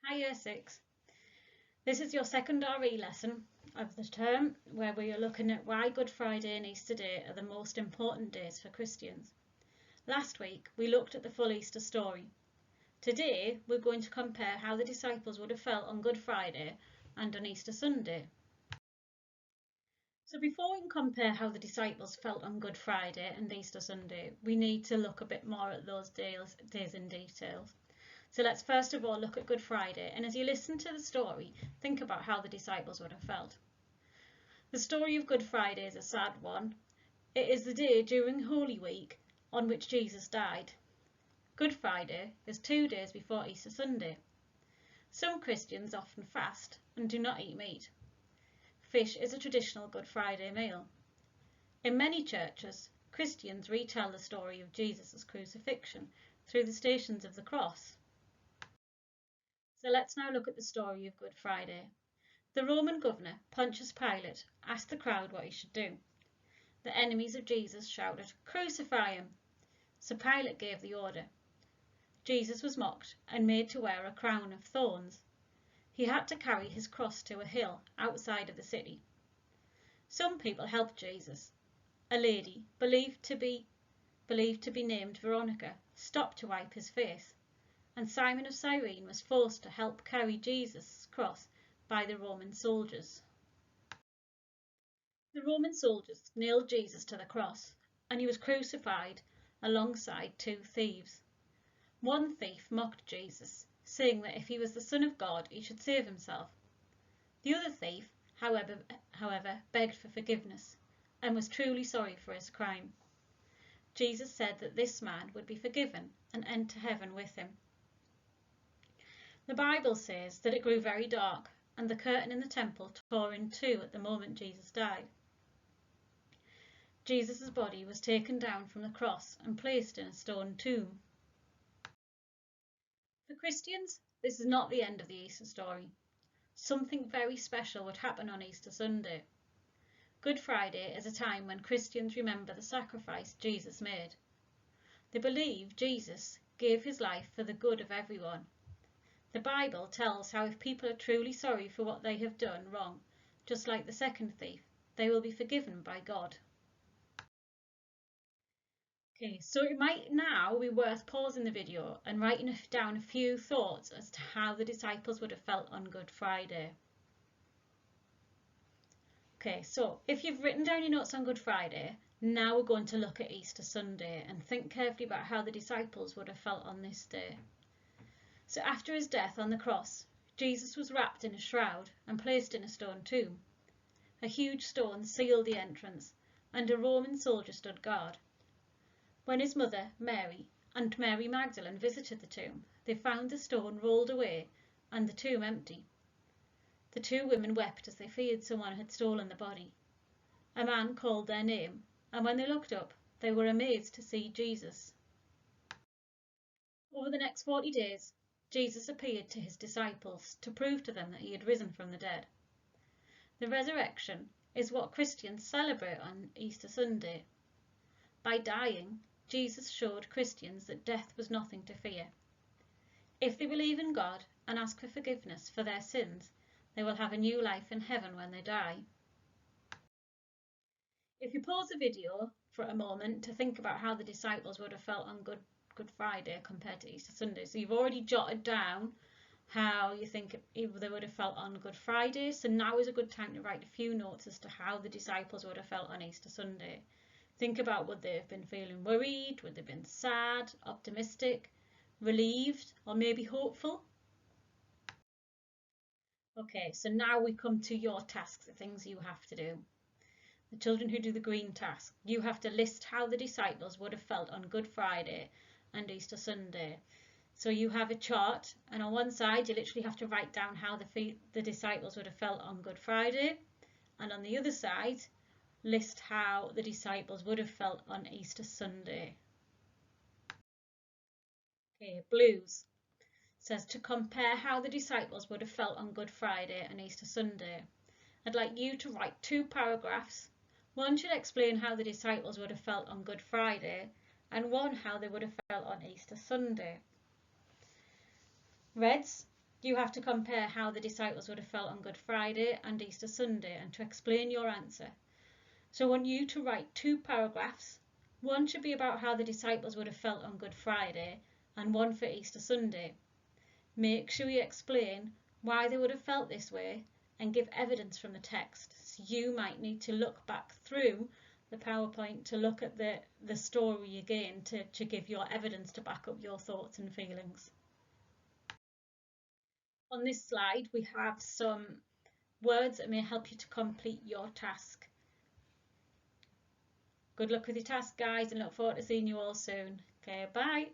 Hi Year 6. This is your second RE lesson of the term where we are looking at why Good Friday and Easter Day are the most important days for Christians. Last week we looked at the full Easter story. Today we're going to compare how the disciples would have felt on Good Friday and on Easter Sunday. So before we can compare how the disciples felt on Good Friday and Easter Sunday, we need to look a bit more at those days in detail. So let's first of all look at Good Friday, and as you listen to the story, think about how the disciples would have felt. The story of Good Friday is a sad one. It is the day during Holy Week on which Jesus died. Good Friday is 2 days before Easter Sunday. Some Christians often fast and do not eat meat. Fish is a traditional Good Friday meal. In many churches, Christians retell the story of Jesus' crucifixion through the Stations of the Cross. So let's now look at the story of Good Friday. The Roman governor, Pontius Pilate, asked the crowd what he should do. The enemies of Jesus shouted, "Crucify him!" So Pilate gave the order. Jesus was mocked and made to wear a crown of thorns. He had to carry his cross to a hill outside of the city. Some people helped Jesus. A lady, believed to be named Veronica, stopped to wipe his face, and Simon of Cyrene was forced to help carry Jesus' cross by the Roman soldiers. The Roman soldiers nailed Jesus to the cross, and he was crucified alongside 2 thieves. One thief mocked Jesus, saying that if he was the Son of God, he should save himself. The other thief, however, begged for forgiveness and was truly sorry for his crime. Jesus said that this man would be forgiven and enter heaven with him. The Bible says that it grew very dark, and the curtain in the temple tore in two at the moment Jesus died. Jesus' body was taken down from the cross and placed in a stone tomb. For Christians, this is not the end of the Easter story. Something very special would happen on Easter Sunday. Good Friday is a time when Christians remember the sacrifice Jesus made. They believe Jesus gave his life for the good of everyone. The Bible tells how if people are truly sorry for what they have done wrong, just like the second thief, they will be forgiven by God. Okay, so it might now be worth pausing the video and writing down a few thoughts as to how the disciples would have felt on Good Friday. Okay, so if you've written down your notes on Good Friday, now we're going to look at Easter Sunday and think carefully about how the disciples would have felt on this day. So after his death on the cross, Jesus was wrapped in a shroud and placed in a stone tomb. A huge stone sealed the entrance, and a Roman soldier stood guard. When his mother, Mary, and Mary Magdalene visited the tomb, they found the stone rolled away and the tomb empty. The 2 women wept as they feared someone had stolen the body. A man called their name, and when they looked up, they were amazed to see Jesus. Over the next 40 days, Jesus appeared to his disciples to prove to them that he had risen from the dead. The resurrection is what Christians celebrate on Easter Sunday. By dying, Jesus showed Christians that death was nothing to fear. If they believe in God and ask for forgiveness for their sins, they will have a new life in heaven when they die. If you pause the video for a moment to think about how the disciples would have felt on Good Friday compared to Easter Sunday. So you've already jotted down how you think they would have felt on Good Friday. So now is a good time to write a few notes as to how the disciples would have felt on Easter Sunday. Think about, would they have been feeling worried? Would they have been sad, optimistic, relieved, or maybe hopeful? Okay, so now we come to your tasks, the things you have to do. The children who do the green task, you have to list how the disciples would have felt on Good Friday and Easter Sunday. So you have a chart, and on one side you literally have to write down how the disciples would have felt on Good Friday, and on the other side list how the disciples would have felt on Easter Sunday. Okay, blues says to compare how the disciples would have felt on Good Friday and Easter Sunday. I'd like you to write 2 paragraphs. One should explain how the disciples would have felt on Good Friday, and one how they would have felt on Easter Sunday. Reds You have to compare how the disciples would have felt on Good Friday and Easter Sunday and to explain your answer. So I want you to write 2 paragraphs. One should be about how the disciples would have felt on Good Friday and one for Easter Sunday. Make sure you explain why they would have felt this way and give evidence from the text. So you might need to look back through the PowerPoint to look at the story again to give your evidence to back up your thoughts and feelings. On this slide, we have some words that may help you to complete your task. Good luck with your task, guys, and look forward to seeing you all soon. Okay, bye.